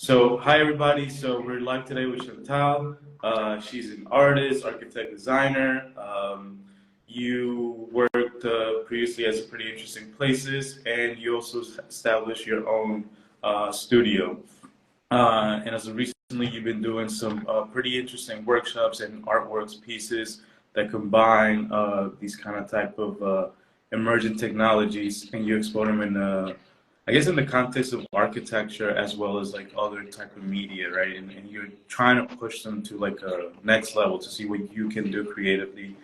So, hi everybody. So, we're live today with Chantal. She's an artist, architect, designer. You worked previously at some pretty interesting places, and you also established your own studio. And as of recently, you've been doing some pretty interesting workshops and artworks pieces that combine these kind of type of emergent technologies, and you explore them in I guess in the context of architecture as well as like other type of media, right? And you're trying to push them to like a next level to see what you can do creatively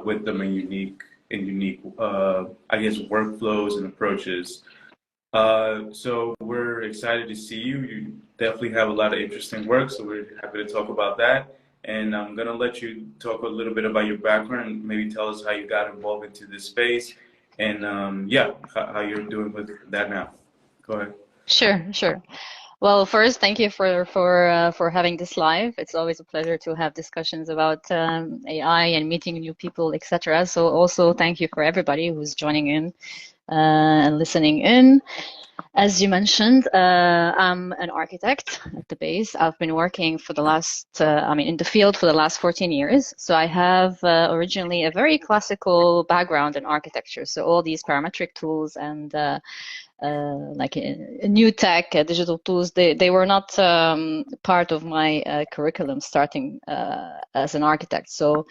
with them in unique, I guess, workflows and approaches. So we're excited to see you. You definitely have a lot of interesting work, so we're happy to talk about that. And I'm gonna let you talk a little bit about your background and maybe tell us how you got involved into this space and yeah, how you're doing with that now. Go ahead. Sure, sure. Well, first, thank you for having this live. It's always a pleasure to have discussions about AI and meeting new people, etc. So also thank you for everybody who's joining in and listening in. As you mentioned, I'm an architect at the base. I've been working for the last, in the field for the last 14 years. So I have originally a very classical background in architecture. So all these parametric tools and like new tech, digital tools, they were not part of my curriculum starting as an architect. So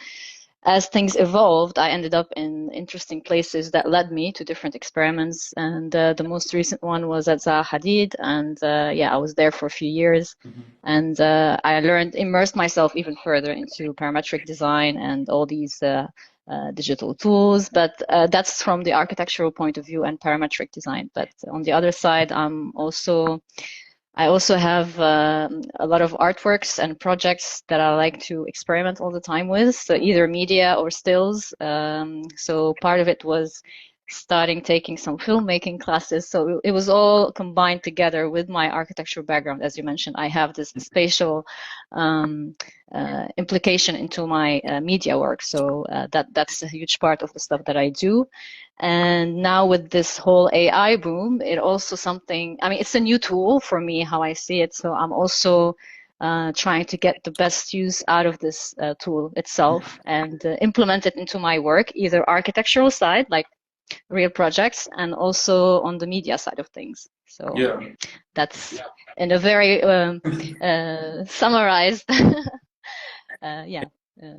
as things evolved, I ended up in interesting places that led me to different experiments. And the most recent one was at Zaha Hadid. And yeah, I was there for a few years. And I immersed myself even further into parametric design and all these digital tools. But that's from the architectural point of view and parametric design. But on the other side, I also have a lot of artworks and projects that I like to experiment all the time with, so either media or stills. So part of it was starting taking some filmmaking classes. So it was all combined together with my architectural background. As you mentioned, I have this spatial implication into my media work. So that's a huge part of the stuff that I do. And now with this whole AI boom, it also something, it's a new tool for me, how I see it. So I'm also trying to get the best use out of this tool itself and implement it into my work, either architectural side, like real projects, and also on the media side of things. So Yeah. that's in a very summarized, yeah.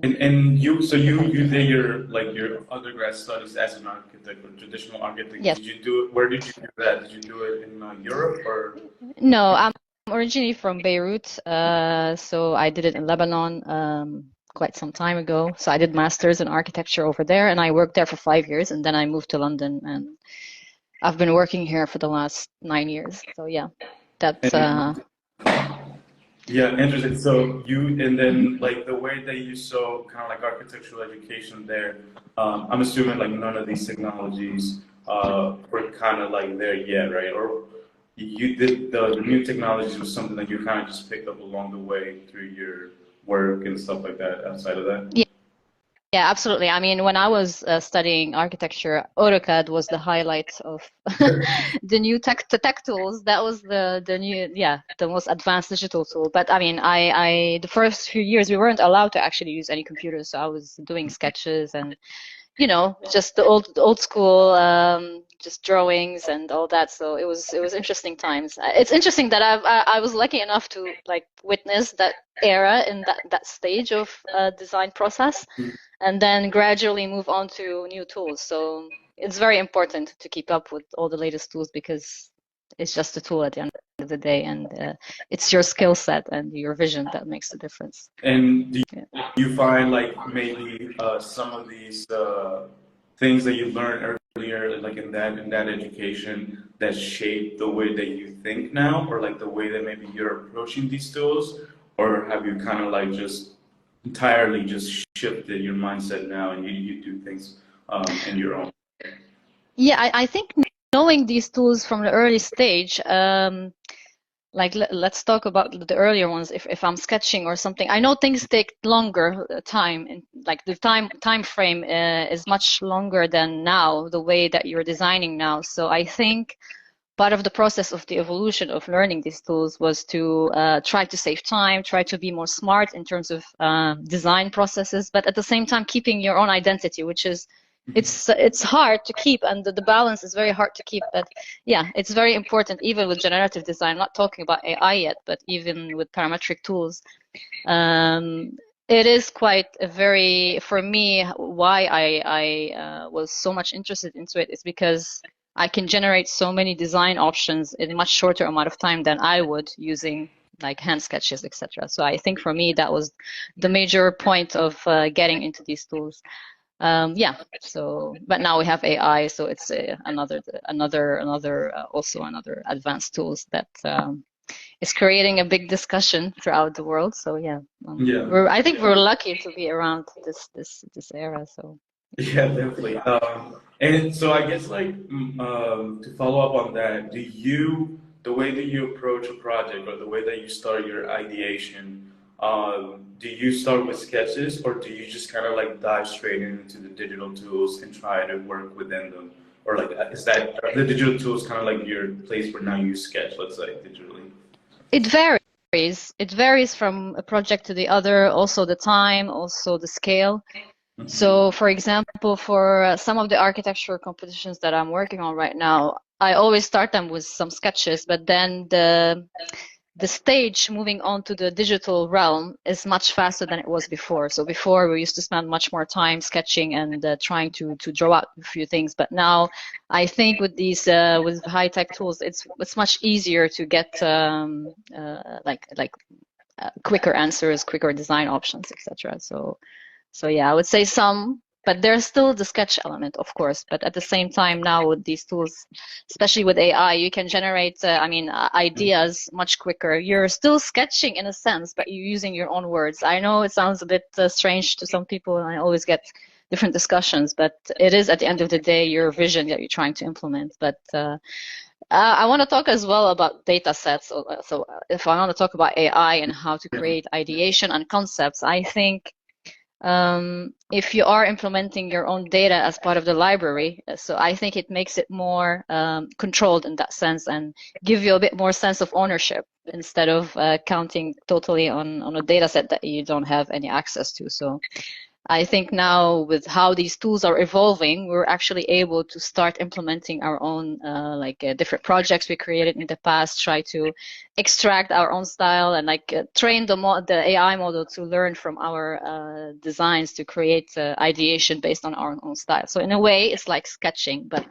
And you did your undergrad studies as an architect or traditional architect. Yes. Did you do it? Where did you do that? Did you do it in Europe or? No, I'm originally from Beirut, so I did it in Lebanon quite some time ago. So I did masters in architecture over there, and I worked there for 5 years, and then I moved to London, and I've been working here for the last 9 years. So yeah, that's And, yeah, interesting. So and mhm. then like the way that you saw kind of like architectural education there, I'm assuming like none of these technologies were kind of like there yet, right? Or you did the new technologies was something that you kind of just picked up along the way through your work and stuff like that outside of that? Yeah, yeah, absolutely. I mean, when I was studying architecture, AutoCAD was the highlight of the new tech tools. That was the new, yeah, the most advanced digital tool. But I mean, I the first few years we weren't allowed to actually use any computers, so I was doing sketches and just the old school, just drawings and all that. So it was interesting times. It's interesting that I was lucky enough to like witness that era in that stage of design process, and then gradually move on to new tools. So it's very important to keep up with all the latest tools because it's just a tool at the end of the day, and it's your skill set and your vision that makes the difference. And do Yeah. you find like maybe some of these things that you learned earlier, like in that education, that shape the way that you think now, or like the way that maybe you're approaching these tools, or have you kind of like just entirely just shifted your mindset now and you do things in your own? Yeah, I think knowing these tools from the early stage, like let's talk about the earlier ones. If I'm sketching or something, I know things take longer time, and like the time frame is much longer than now, the way that you're designing now. So I think part of the process of the evolution of learning these tools was to try to save time, try to be more smart in terms of design processes, but at the same time keeping your own identity, which is it's hard to keep, and the balance is very hard to keep. But yeah, it's very important, even with generative design. I'm not talking about AI yet, but even with parametric tools, it is quite a very, for me, why I was so much interested into it is because I can generate so many design options in a much shorter amount of time than I would using like hand sketches, etc. So I think for me that was the major point of getting into these tools. Yeah. So, but now we have AI, so it's also another advanced tools that is creating a big discussion throughout the world. So yeah, Yeah. I think we're lucky to be around this era. So Yeah, definitely. And so I guess like to follow up on that, the way that you approach a project or the way that you start your ideation, do you start with sketches or do you just kind of like dive straight into the digital tools and try to work within them? Or like, is that are the digital tools kind of like your place where now you sketch, let's say, digitally? it varies. It varies from a project to the other, also the time, also the scale. So, for example, for some of the architecture competitions that I'm working on right now, I always start them with some sketches, but then the stage moving on to the digital realm is much faster than it was before. So before we used to spend much more time sketching and trying to draw out a few things, but now I think with these with high tech tools, it's much easier to get quicker answers, quicker design options, etc. So yeah, I would say some, but there's still the sketch element, of course. But at the same time, now with these tools, especially with AI, you can generate, ideas much quicker. You're still sketching in a sense, but you're using your own words. I know it sounds a bit strange to some people, and I always get different discussions, but it is at the end of the day your vision that you're trying to implement. But I want to talk as well about data sets. So if I want to talk about AI and how to create ideation and concepts, I think if you are implementing your own data as part of the library, so I think it makes it more controlled in that sense and give you a bit more sense of ownership instead of counting totally on a data set that you don't have any access to. So I think now with how these tools are evolving, we're actually able to start implementing our own different projects we created in the past, try to extract our own style and train the AI model to learn from our designs to create ideation based on our own style. So in a way, it's like sketching, but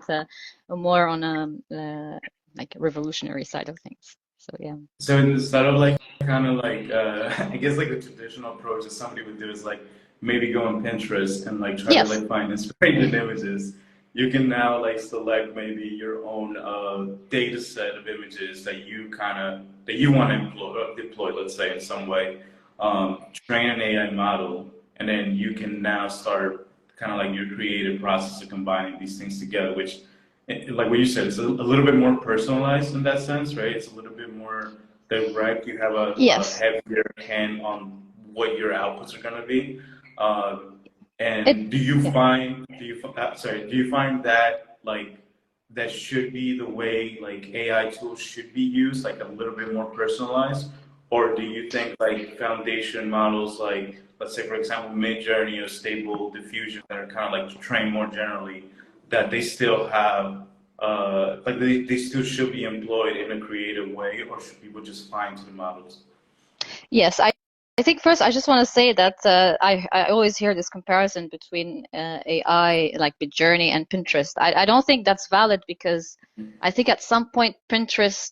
more on a revolutionary side of things. So yeah. So instead of like kind of like I guess like the traditional approach that somebody would do is like maybe go on Pinterest and like try to Yes. like find inspired images. You can now like select maybe your own data set of images that you want to deploy, let's say in some way. Train an AI model, and then you can now start kind of like your creative process of combining these things together, which like what you said, it's a little bit more personalized in that sense, right? It's a little bit more direct. You have a Yes. heavier hand on what your outputs are going to be. It. And Yeah. do you find that like that should be the way like AI tools should be used, like a little bit more personalized, or do you think like foundation models, like let's say for example Midjourney or Stable Diffusion, that are kind of like trained more generally, that they still have like they still should be employed in a creative way, or should people just fine tune models? Yes, I think first I just want to say that I always hear this comparison between AI like Midjourney and Pinterest. I don't think that's valid because I think at some point Pinterest,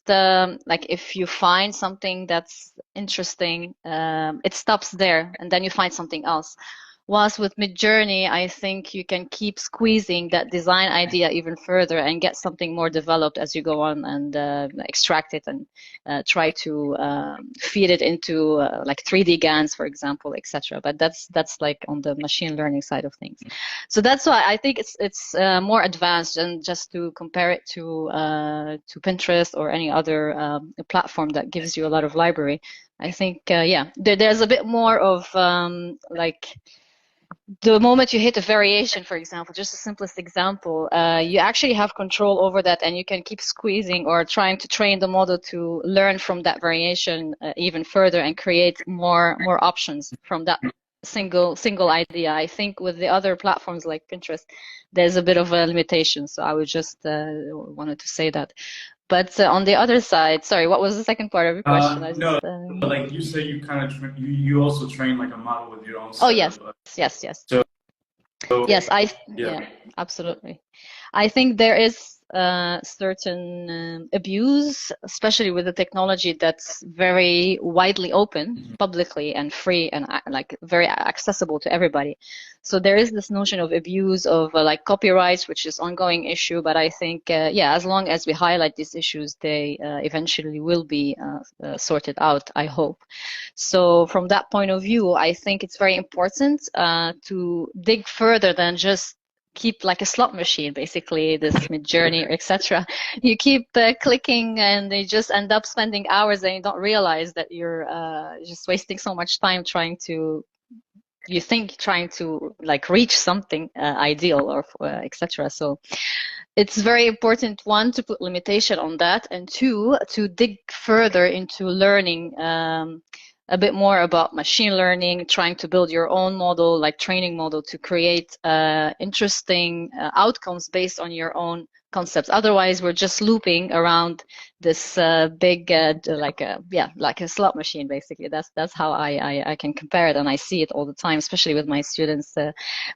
like if you find something that's interesting, it stops there and then you find something else. Whilst with Midjourney, I think you can keep squeezing that design idea even further and get something more developed as you go on and extract it and try to feed it into like 3D GANs, for example, etc. But that's like on the machine learning side of things. So that's why I think it's more advanced than just to compare it to Pinterest or any other platform that gives you a lot of library. I think yeah, there's a bit more of like the moment you hit a variation, for example, just the simplest example, you actually have control over that, and you can keep squeezing or trying to train the model to learn from that variation even further and create more options from that single idea. I think with the other platforms like Pinterest, there's a bit of a limitation. So I would just wanted to say that. But on the other side, sorry, what was the second part of your question? I No, just like you say, you kind of you also train like a model with your own Oh set yes, of. yes, yes. So Yes, yeah. yeah, absolutely. I think there is certain abuse, especially with the technology that's very widely open publicly and free and like very accessible to everybody. So there is this notion of abuse of like copyrights, which is ongoing issue. But I think, yeah, as long as we highlight these issues, they eventually will be sorted out, I hope. So from that point of view, I think it's very important to dig further than just keep like a slot machine, basically, this mid-journey, etc. You keep clicking and they just end up spending hours and you don't realize that you're just wasting so much time trying to, you think trying to like reach something ideal or etc. So it's very important, one, to put limitation on that, and two, to dig further into learning a bit more about machine learning, trying to build your own model, like training model, to create interesting outcomes based on your own concepts. Otherwise, we're just looping around this big, like a slot machine, basically. That's how I can compare it, and I see it all the time, especially with my students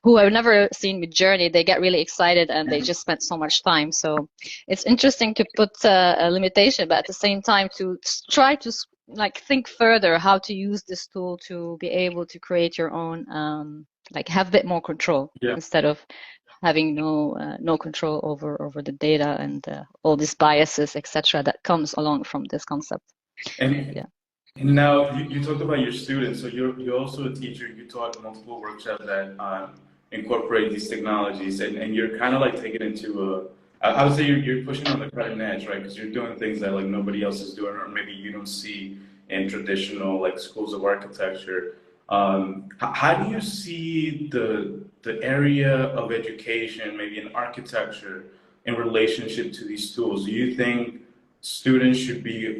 who have never seen Midjourney. They get really excited and they just spend so much time. So it's interesting to put a limitation, but at the same time to try to like think further how to use this tool to be able to create your own, like have a bit more control instead of having no control over the data and all these biases, etc., that comes along from this concept. And Yeah. And now you talked about your students, so you're also a teacher. You taught multiple workshops that incorporate these technologies, and you're kind of like taking it to I would say you're pushing on the cutting edge, right? Because you're doing things that like nobody else is doing, or maybe you don't see in traditional like schools of architecture. How do you see the area of education, maybe in architecture, in relationship to these tools? Do you think students should be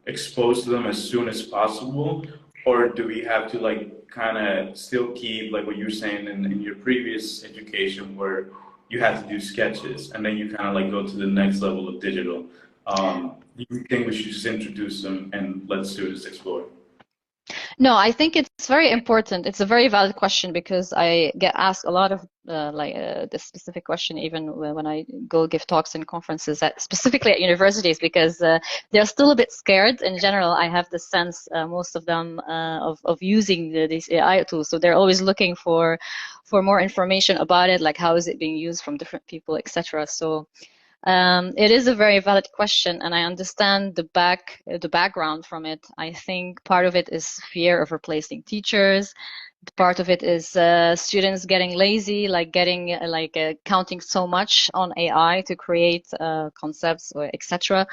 exposed to them as soon as possible, or do we have to like kind of still keep like what you're saying in your previous education where you had to do sketches and then you kind of like go to the next level of digital? Do you think we should just introduce them and let students explore? No, I think it's very important. It's a very valid question because I get asked a lot of this specific question even when I go give talks and conferences, specifically at universities, because they're still a bit scared. In general, I have the sense, most of them, of using these AI tools. So they're always looking for more information about it, like how is it being used from different people, etc. So it is a very valid question, and I understand the background from it. I think part of it is fear of replacing teachers. Part of it is students getting lazy, like getting counting so much on AI to create concepts or etc.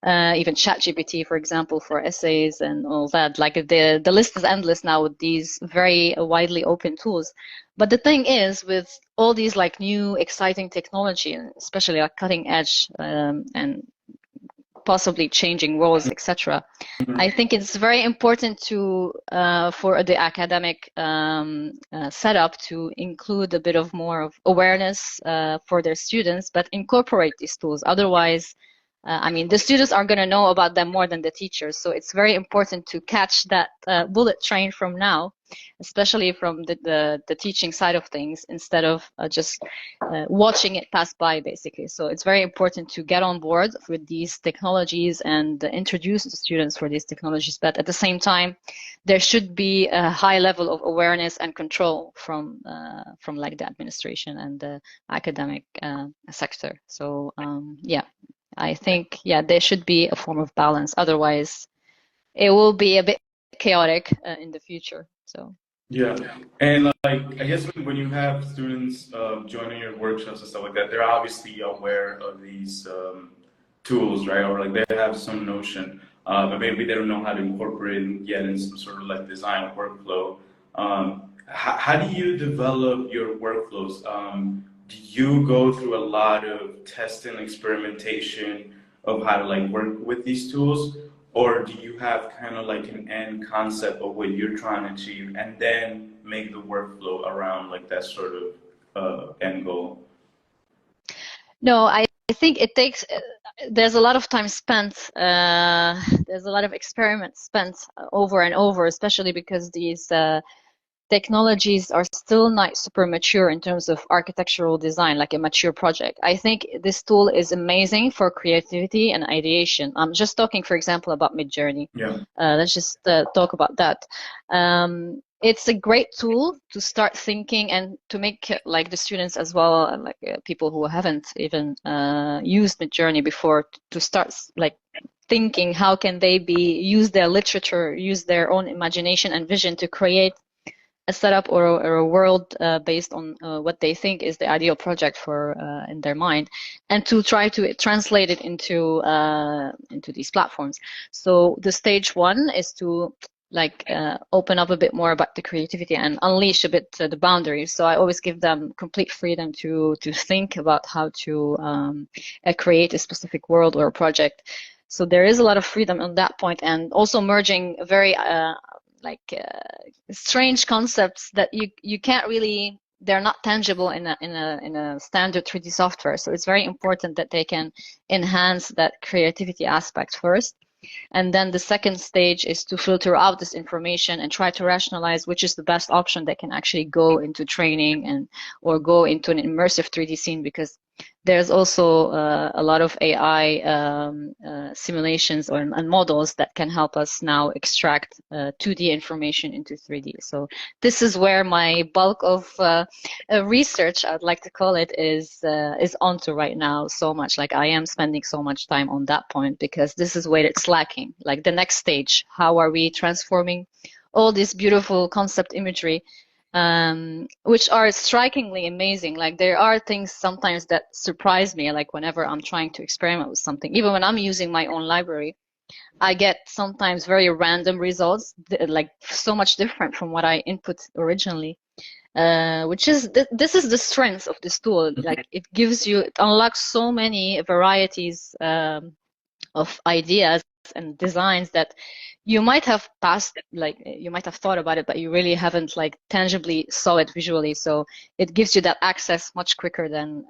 Even ChatGPT, for example, for essays and all that. Like the list is endless now with these very widely open tools. But the thing is, with all these like new exciting technology, especially like cutting edge and possibly changing roles, etc., I think it's very important to for the academic setup to include a bit of more of awareness for their students, but incorporate these tools. Otherwise, I mean, the students are going to know about them more than the teachers. So it's very important to catch that bullet train from now, especially from the teaching side of things, instead of just watching it pass by, basically. So it's very important to get on board with these technologies and introduce the students for these technologies. But at the same time, there should be a high level of awareness and control from like the administration and the academic sector. So yeah. I think, yeah, there should be a form of balance. Otherwise, it will be a bit chaotic in the future. So, Yeah, and like I guess when you have students joining your workshops and stuff like that, they're obviously aware of these tools, right? Or like they have some notion, but maybe they don't know how to incorporate it yet in some sort of like design workflow. how do you develop your workflows? Do you go through a lot of test and experimentation of how to like work with these tools, or do you have kind of like an end concept of what you're trying to achieve, and then make the workflow around like that sort of end goal? No, I think it takes, there's a lot of time spent, there's a lot of experiments spent over and over, especially because these technologies are still not super mature in terms of architectural design, like a mature project. I think this tool is amazing for creativity and ideation. I'm just talking, for example, about Midjourney. Yeah. Let's just talk about that. It's a great tool to start thinking and to make like the students as well, like people who haven't even used Midjourney before, to start like thinking how can they use their literature, use their own imagination and vision to create a setup or a world based on what they think is the ideal project for in their mind, and to try to translate it into these platforms. So the stage one is to like open up a bit more about the creativity and unleash a bit the boundaries. So I always give them complete freedom to think about how to create a specific world or a project. So there is a lot of freedom on that point, and also merging very like strange concepts that you can't really, they're not tangible in a standard 3D software. So it's very important that they can enhance that creativity aspect first. And then the second stage is to filter out this information and try to rationalize which is the best option that can actually go into training and or go into an immersive 3D scene, because there's also a lot of AI simulations and models that can help us now extract 2D information into 3D. So this is where my bulk of research, I'd like to call it, is onto right now. So much, like I am spending so much time on that point, because this is where it's lacking. Like the next stage, how are we transforming all this beautiful concept imagery, which are strikingly amazing. Like there are things sometimes that surprise me, like whenever I'm trying to experiment with something, even when I'm using my own library, I get sometimes very random results, like so much different from what I input originally. Which is this is the strength of this tool. Like it gives you, it unlocks so many varieties of ideas and designs that you might have passed, like you might have thought about it, but you really haven't like tangibly saw it visually. So it gives you that access much quicker than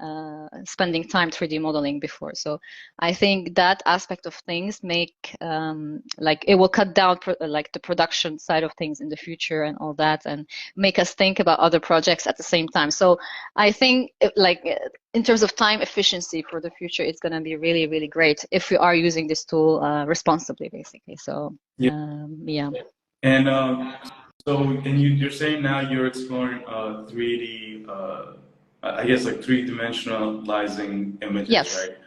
spending time 3D modeling before. So I think that aspect of things make like it will cut down like the production side of things in the future and all that, and make us think about other projects at the same time. So I think like in terms of time efficiency for the future, it's going to be really, really great if we are using this tool responsibly, basically. So, Yeah. yeah. And so, and you're saying now you're exploring 3D, I guess like three-dimensionalizing images, Yes. right?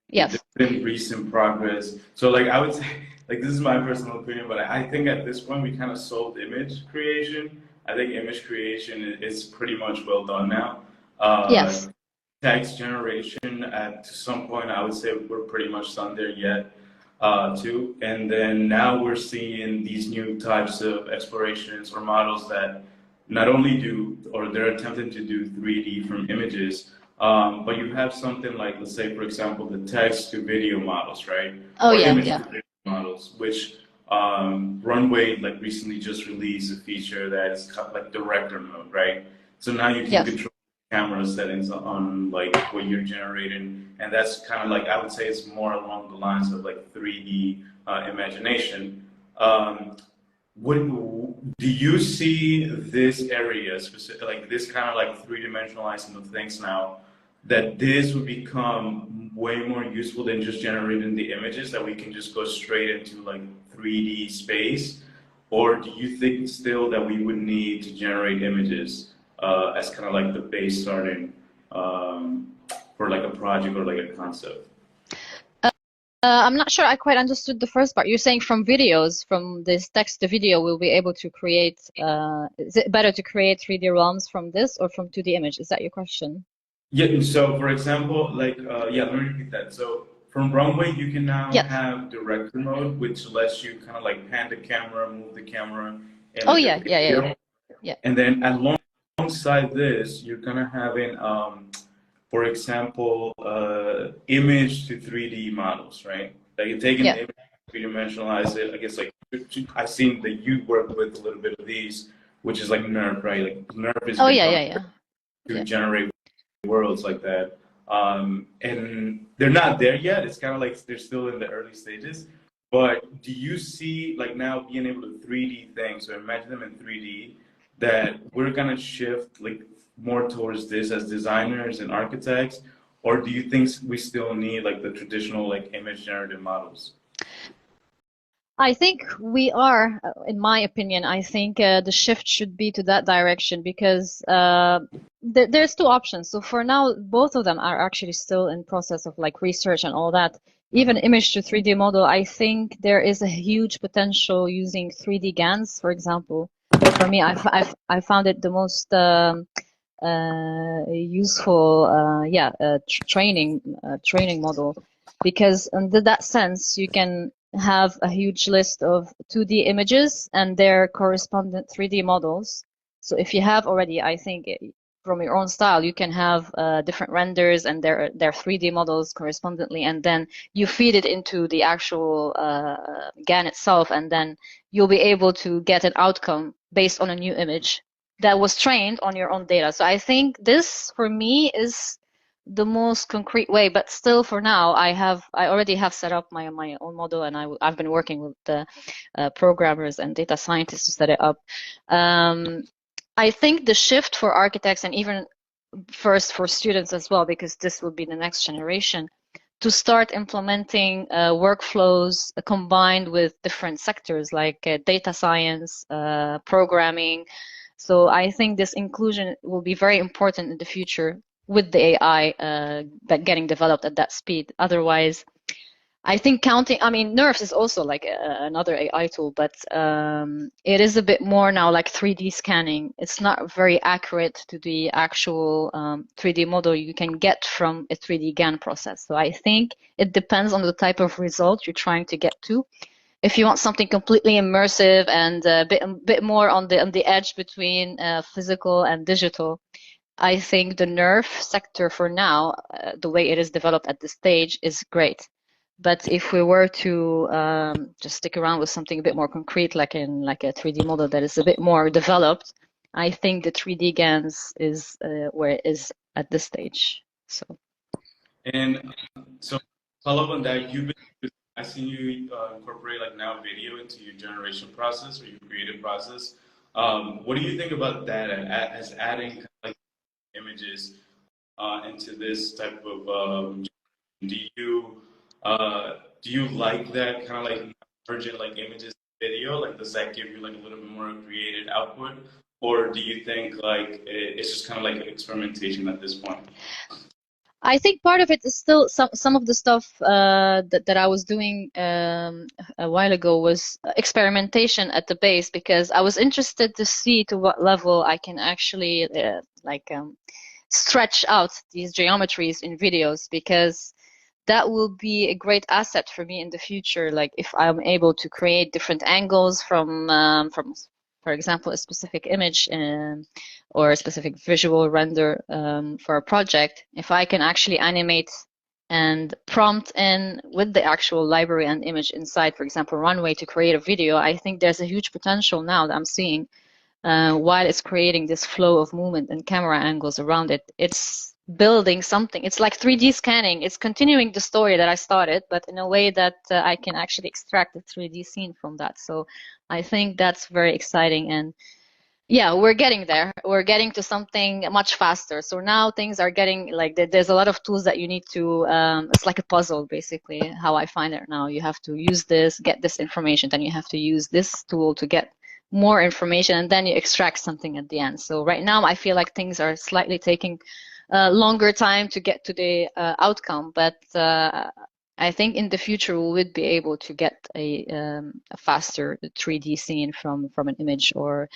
Yes. There's been recent progress. So like I would say, like this is my personal opinion, but I think at this point we kind of solved image creation. I think image creation is pretty much well done now. Uh, Yes. Text generation at to some point, I would say we're pretty much done there yet, too. And then now we're seeing these new types of explorations or models that not only do, or they're attempting to do 3D from images, but you have something like, let's say, for example, the text to video models, right? Oh, Or yeah. image Yeah. to video models, which Runway like recently just released a feature that is kind of like director mode, right? So now you can Yes. control camera settings on like what you're generating, and that's kind of like I would say it's more along the lines of like 3D imagination. What do you see this area specific, like this kind of like three-dimensionalizing of things now, that this would become way more useful than just generating the images, that we can just go straight into like 3D space? Or do you think still that we would need to generate images as kind of like the base starting um, for like a project or like a concept? I'm not sure I quite understood the first part. You're saying from videos, from this text to video, we'll be able to create, is it better to create 3D realms from this or from 2D image? Is that your question? Yeah, so for example, like, yeah, let me repeat that. So from Runway, you can now Yes. have director mode, which lets you kind of like pan the camera, move the camera, and Oh, like a yeah. Yeah. Yeah. video. Yeah. And then alongside this, you're kind of having, for example, image to 3D models, right? Like you're taking Yeah. the image, three-dimensionalize it. I guess like I've seen that you work with a little bit of these, which is like NERF, right? Like NERF has Oh been yeah, coming yeah, yeah. to Yeah. generate worlds like that. And they're not there yet. It's kind of like they're still in the early stages. But do you see like now being able to 3D things, so imagine them in 3D, that we're gonna shift like more towards this as designers and architects, or do you think we still need like the traditional like image generative models? I think we are, in my opinion, I think the shift should be to that direction because there's two options. So for now, both of them are actually still in process of like research and all that. Even image to 3D model, I think there is a huge potential using 3D GANs, for example. For me, I found it the most useful, training model because in that sense you can have a huge list of 2D images and their correspondent 3D models. So if you have already, I think from your own style, you can have different renders and their 3D models correspondently, and then you feed it into the actual GAN itself, and then you'll be able to get an outcome based on a new image that was trained on your own data. So I think this for me is the most concrete way, but still for now I already have set up my own model, and I've been working with the programmers and data scientists to set it up. I think the shift for architects and even first for students as well, because this will be the next generation, to start implementing workflows combined with different sectors like data science, programming. So I think this inclusion will be very important in the future with the AI that getting developed at that speed. Otherwise, I think I mean, Nerves is also like another AI tool, but it is a bit more now like 3D scanning. It's not very accurate to the actual 3D model you can get from a 3D GAN process. So I think it depends on the type of result you're trying to get to. If you want something completely immersive and a bit more on the edge between physical and digital, I think the nerve sector for now, the way it is developed at this stage, is great. But if we were to just stick around with something a bit more concrete, like in like a 3D model that is a bit more developed, I think the 3D GANs is where it is at this stage. So And so follow up on that, I seen you incorporate like now video into your generation process or your creative process. What do you think about that as adding kind of like images into this type of do you do you like that kind of like merging like images and video? Like does that give you like a little bit more creative output? Or do you think like it's just kind of like experimentation at this point? I think part of it is still some of the stuff that I was doing a while ago was experimentation at the base because I was interested to see to what level I can actually stretch out these geometries in videos because that will be a great asset for me in the future. Like if I'm able to create different angles from for example, a specific image or a specific visual render for a project, if I can actually animate and prompt in with the actual library and image inside, for example, Runway to create a video, I think there's a huge potential now that I'm seeing while it's creating this flow of movement and camera angles around it. It's building something. It's like 3D scanning. It's continuing the story that I started, but in a way that I can actually extract the 3D scene from that. So I think that's very exciting. And yeah, we're getting there. We're getting to something much faster. So now things are getting like there's a lot of tools that you need to, it's like a puzzle, basically, how I find it now. You have to use this, get this information, then you have to use this tool to get more information, and then you extract something at the end. So right now I feel like things are slightly taking longer time to get to the outcome, but I think in the future we would be able to get a faster 3D scene from an image or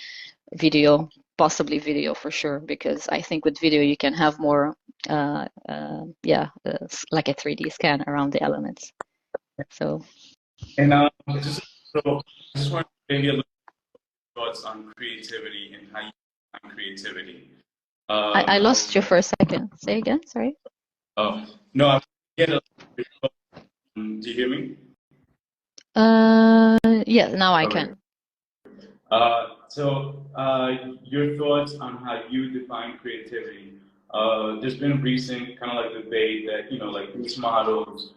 video, possibly video for sure, because I think with video you can have more, like a 3D scan around the elements. So, And just so I just want maybe a little thoughts on creativity and how you creativity. I lost you for a second. Say again, sorry. Oh, no, I get a, do you hear me? Yeah, now I Okay. can. Your thoughts on how you define creativity. There's been a recent kind of like debate that, you know, like these models,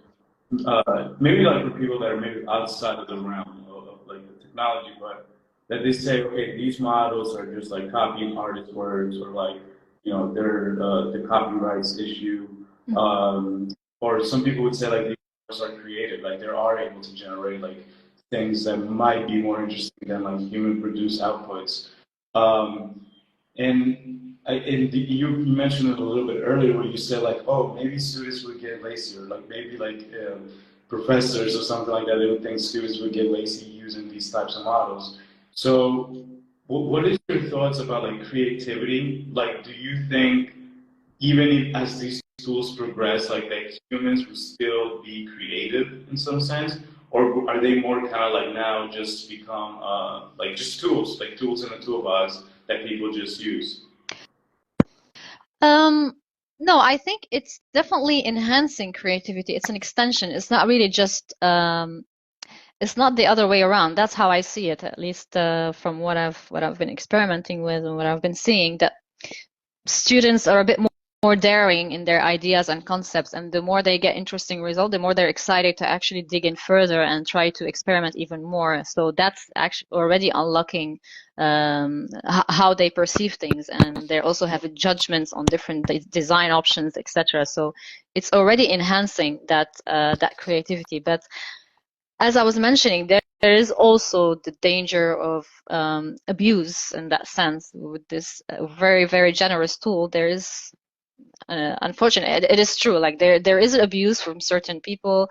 maybe like for people that are maybe outside of the realm of like the technology, but that they say, okay, these models are just like copying artist works, or like, you know, they're the copyrights issue. Or some people would say like these models are creative, like they are able to generate like things that might be more interesting than like human produced outputs. Um, you mentioned it a little bit earlier where you said like, oh, maybe students would get lazy, or like maybe like professors or something like that, they would think students would get lazy using these types of models. So, what is your thoughts about like creativity? Like, do you think even if, as these tools progress, like that humans will still be creative in some sense, or are they more kind of like now just become like just tools, like tools in the toolbox that people just use? Um, no, I think it's definitely enhancing creativity. It's an extension. It's not really just it's not the other way around. That's how I see it, at least from what I've been experimenting with and what I've been seeing, that students are a bit more daring in their ideas and concepts, and the more they get interesting results, the more they're excited to actually dig in further and try to experiment even more. So that's actually already unlocking how they perceive things, and they also have judgments on different design options, etc. So it's already enhancing that creativity. But as I was mentioning, there is also the danger of abuse in that sense. With this very, very generous tool, there is, unfortunately, it is true. Like there is abuse from certain people.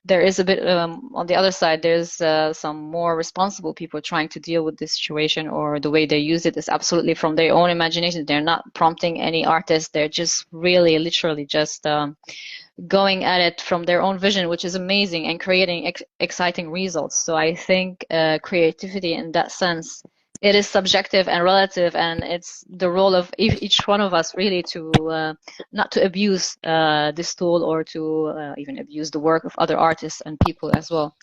There is a bit, on the other side, there's some more responsible people trying to deal with this situation, or the way they use it is absolutely from their own imagination. They're not prompting any artist. They're just really, literally just going at it from their own vision, which is amazing, and creating exciting results. So I think creativity in that sense, it is subjective and relative, and it's the role of each one of us really to not to abuse this tool, or to even abuse the work of other artists and people as well.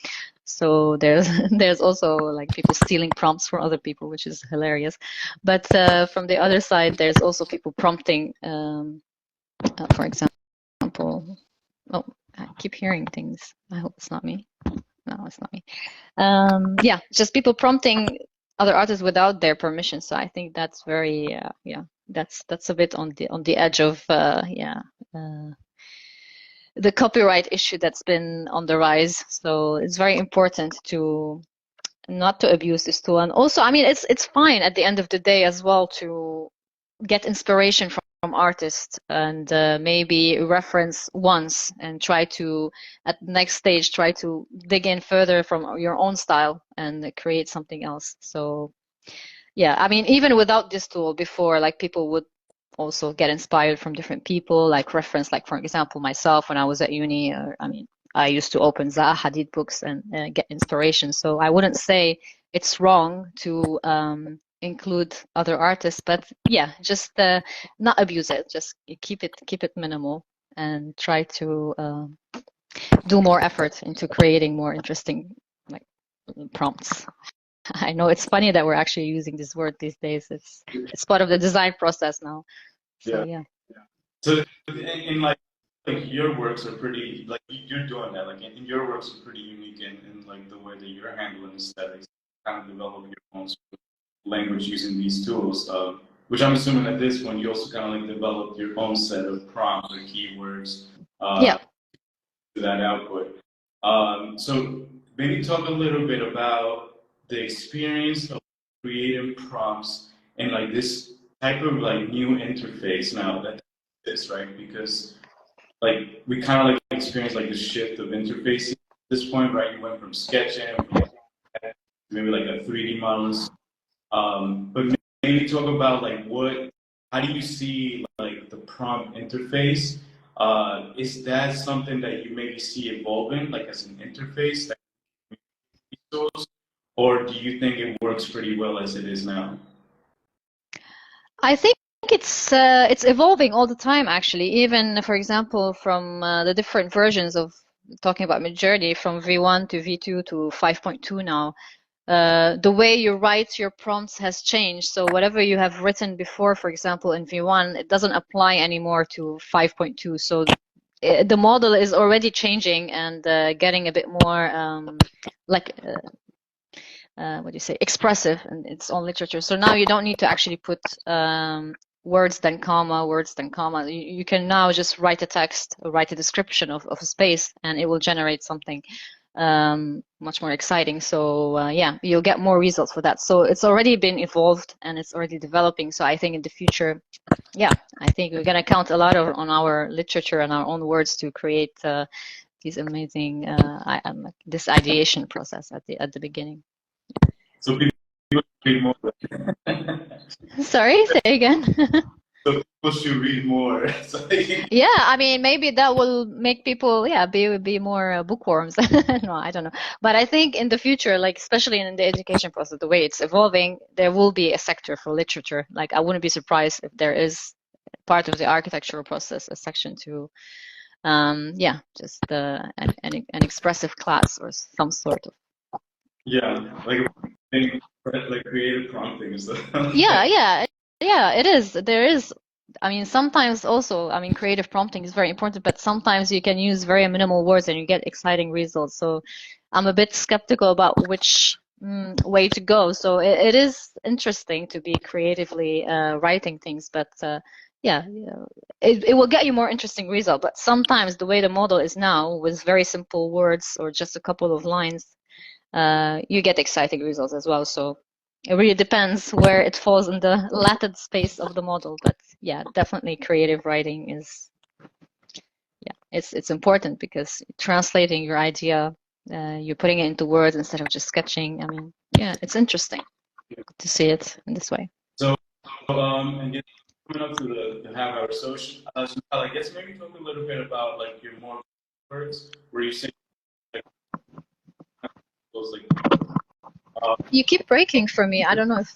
So there's there's also like people stealing prompts from other people, which is hilarious. But from the other side, there's also people prompting, for example. Oh, I keep hearing things. I hope it's not me. No, it's not me. Yeah, just people prompting other artists without their permission. So I think that's very, yeah, that's a bit on the edge of, yeah, uh, the copyright issue that's been on the rise. So it's very important to not to abuse this tool. And also, I mean, it's fine at the end of the day as well to get inspiration from artists, and maybe reference once and try to, at the next stage, try to dig in further from your own style and create something else. So yeah, I mean, even without this tool before, like people would also get inspired from different people, like reference, like for example, myself when I was at uni, I mean, I used to open Zaha Hadid books and get inspiration. So I wouldn't say it's wrong to include other artists, but yeah, just not abuse it. Just keep it minimal, and try to do more effort into creating more interesting like prompts. I know it's funny that we're actually using this word these days. It's part of the design process now. So Yeah. yeah. So in like your works are pretty like you're doing that like in your works are pretty unique in like the way that you're handling aesthetics, kind of develop your own sort of language using these tools. Which I'm assuming at this point you also kind of like developed your own set of prompts or keywords Yeah. to that output. So maybe talk a little bit about the experience of creating prompts and like this type of like new interface now that this right because like we kind of like experience like the shift of interfaces at this point, right? You went from sketching, from maybe like a 3D models, but maybe talk about like how do you see like the prompt interface? Is that something that you maybe see evolving, like as an interface, that tools, or do you think it works pretty well as it is now? I think it's evolving all the time, actually. Even, for example, from the different versions of talking about Midjourney, from V1 to V2 to 5.2 now. The way you write your prompts has changed. So whatever you have written before, for example, in V1, it doesn't apply anymore to 5.2. So the model is already changing and getting a bit more like what do you say, expressive in its own literature. So now you don't need to actually put words then comma, words then comma. You can now just write a text, or write a description of a space, and it will generate something much more exciting. So yeah, you'll get more results for that. So it's already been evolved and it's already developing. So I think in the future, yeah, I think we're gonna count a lot on our literature and our own words to create these amazing this ideation process at the beginning. So people read more. Sorry, say again. So people should read more. So Yeah, I mean, maybe that will make people, yeah, be more bookworms. No, I don't know. But I think in the future, like especially in the education process, the way it's evolving, there will be a sector for literature. Like I wouldn't be surprised if there is part of the architectural process, a section to, yeah, just an expressive class or some sort of. yeah, like creative prompting and stuff. Yeah, yeah, yeah, it is. There is, I mean, sometimes also, I mean, creative prompting is very important, but sometimes you can use very minimal words and you get exciting results. So I'm a bit skeptical about which way to go. So it is interesting to be creatively writing things, but yeah, it will get you more interesting result. But sometimes the way the model is now, with very simple words or just a couple of lines, you get exciting results as well. So it really depends where it falls in the latent space of the model. But yeah, definitely creative writing is, yeah, it's important because translating your idea, you're putting it into words instead of just sketching. I mean, yeah, it's interesting to see it in this way. So, and get coming up to the half hour. So I guess maybe talk a little bit about like your more words where you say like those like You keep breaking for me. I don't know if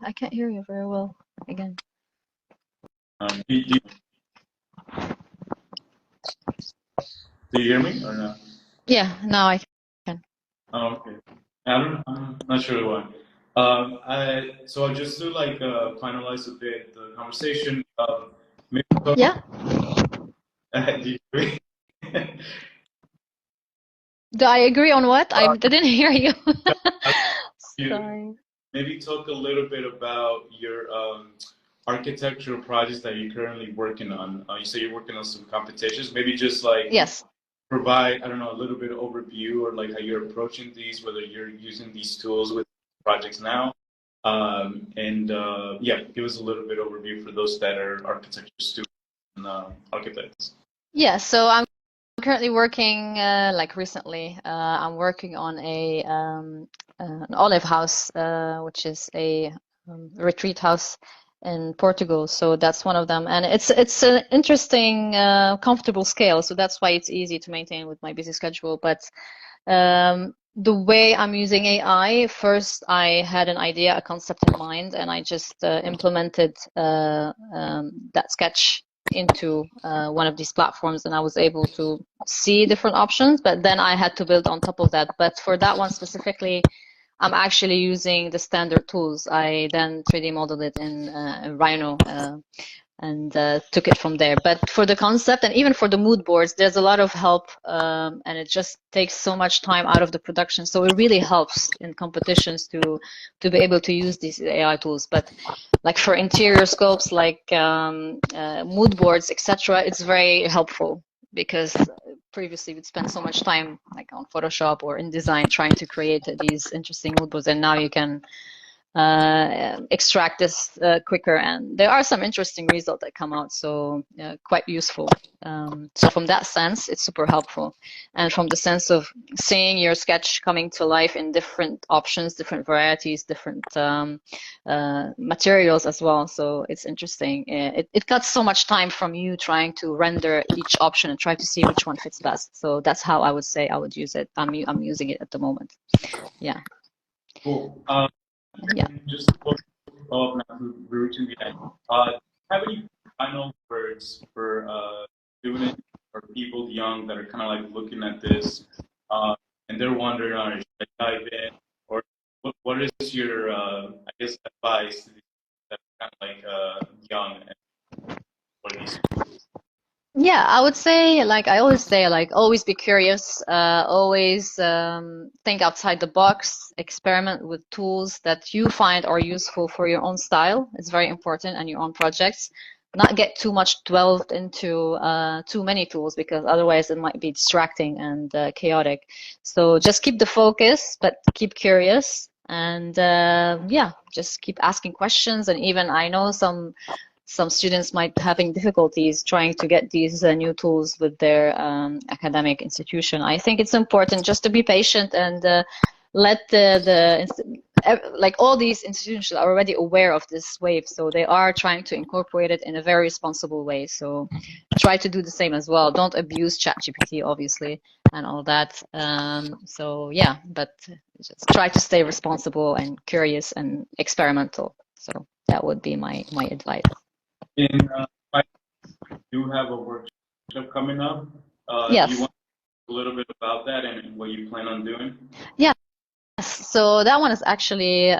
I can't hear you very well again. do you hear me or no? Yeah, now I can. Oh, okay. I'm not sure why. So just to like finalize a bit the conversation, maybe talk, Yeah. do you agree? Do I agree on what? I Uh, didn't hear you. you Sorry. maybe talk a little bit about your architectural projects that you're currently working on. You say you're working on some competitions. Maybe just like Yes. provide, I don't know, a little bit of overview or like how you're approaching these, whether you're using these tools with projects now. And yeah, give us a little bit overview for those that are architecture students and architects. Yeah, so I'm currently working, like recently, I'm working on an olive house, which is a retreat house in Portugal. So that's one of them, and it's an interesting, comfortable scale. So that's why it's easy to maintain with my busy schedule. But the way I'm using AI, first I had an idea, a concept in mind, and I just implemented that sketch into one of these platforms, and I was able to see different options, but then I had to build on top of that. But for that one specifically, I'm actually using the standard tools. I then 3D modeled it in Rhino and took it from there. But for the concept and even for the mood boards, there's a lot of help, and it just takes so much time out of the production. So it really helps in competitions to be able to use these AI tools. But like for interior scopes, like mood boards, etc., it's very helpful because previously we'd spend so much time like on Photoshop or InDesign trying to create these interesting mood boards, and now you can extract this quicker, and there are some interesting results that come out, so quite useful. So from that sense, it's super helpful, and from the sense of seeing your sketch coming to life in different options, different varieties, different materials as well. So it's interesting. It cuts so much time from you trying to render each option and try to see which one fits best. So that's how I would say I would use it. I'm using it at the moment. Yeah. Cool. Yeah. Just to follow up now, we're reaching the end. Do you have any final words for students or people young that are kind of like looking at this and they're wondering, all right, should I dive in? Or what is your, I guess, advice to these that are kind of like young and for these tools? Yeah, I would say, like I always say, like always be curious, always think outside the box, experiment with tools that you find are useful for your own style. It's very important and your own projects. Not get too much dwelled into too many tools because otherwise it might be distracting and chaotic. So just keep the focus, but keep curious and yeah, just keep asking questions. And even I know some students might having difficulties trying to get these new tools with their academic institution. I think it's important just to be patient and let like all these institutions are already aware of this wave, so they are trying to incorporate it in a very responsible way. So try to do the same as well. Don't abuse ChatGPT, obviously, and all that. So yeah, but just try to stay responsible and curious and experimental. So that would be my advice. And I do have a workshop coming up. Do you Yes. want a little bit about that and what you plan on doing? Yes. So that one is actually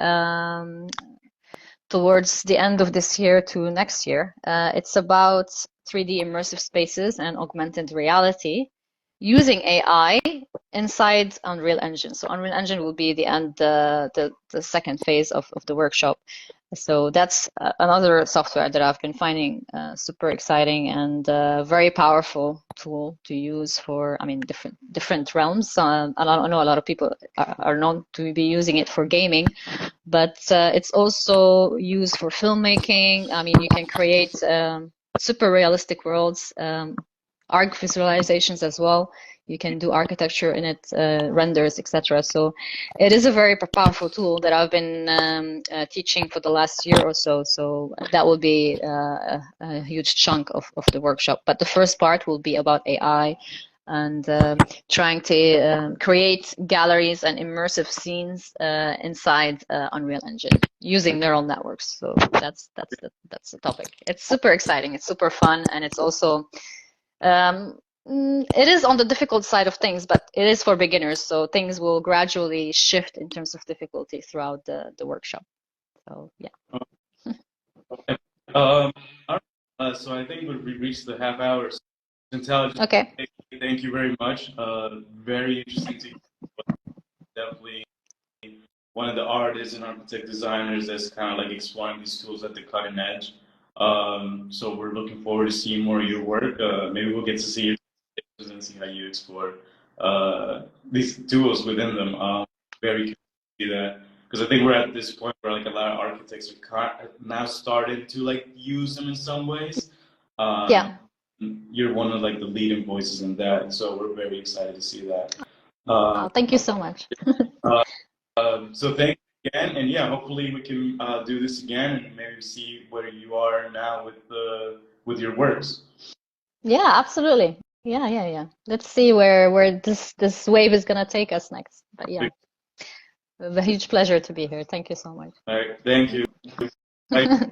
towards the end of this year to next year. It's about 3D immersive spaces and augmented reality using AI inside Unreal Engine. So Unreal Engine will be the end, the second phase of the workshop. So that's another software that I've been finding super exciting and very powerful tool to use for, I mean, different realms. I know a lot of people are known to be using it for gaming, but it's also used for filmmaking. I mean, you can create super realistic worlds, arc visualizations as well. You can do architecture in it, renders, etc. So it is a very powerful tool that I've been teaching for the last year or so. So that will be a huge chunk of the workshop. But the first part will be about AI and trying to create galleries and immersive scenes inside Unreal Engine using neural networks. So that's the topic. It's super exciting. It's super fun, and it's also it is on the difficult side of things, but it is for beginners. So things will gradually shift in terms of difficulty throughout the workshop. So yeah. Okay. All right. So I think we reached the half hour. Chantal, Okay. thank you very much. Very interesting to definitely one of the artists and architect designers that's kind of like exploring these tools at the cutting edge. So we're looking forward to seeing more of your work. Maybe we'll get to see your and see how you explore these tools within them. Very curious to see that because I think we're at this point where like a lot of architects are now starting to like use them in some ways. Yeah. You're one of like the leading voices in that, so we're very excited to see that. Um, Thank you so much. so thank you again, and yeah, hopefully we can do this again and maybe see where you are now with your works. Yeah, absolutely. Yeah. Let's see where this wave is gonna take us next. But yeah, a huge pleasure to be here. Thank you so much. All right, thank you. Bye.